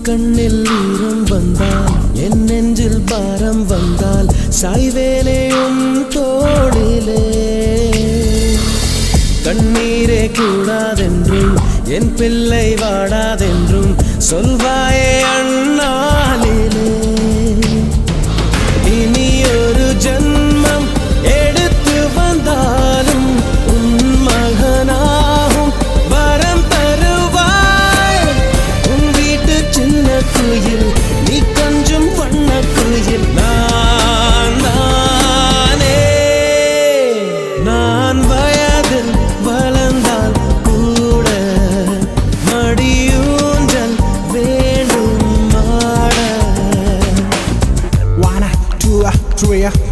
கண்ணில் ஈரம் வந்தால் என் நெஞ்சில் பாரம் வந்தால் சாய்வேலையும் தோளிலே கண்ணீரே கூடாதென்றும் என் பிள்ளை வாடாதென்றும் சொல்வாயே அண்ணாலிலே இனி ஒரு ஜன்மம் எடுத்து வந்தாலும் உன் மகனாகும் வரம் தருவாய் உன் வீட்டு சின்ன குயில் நீ கொஞ்சம் வண்ண குயில் நான் நானே நான் வயதில் வளர்ந்தால் கூட மடியூஞ்சல் வேண்டும் மாட 1 2 3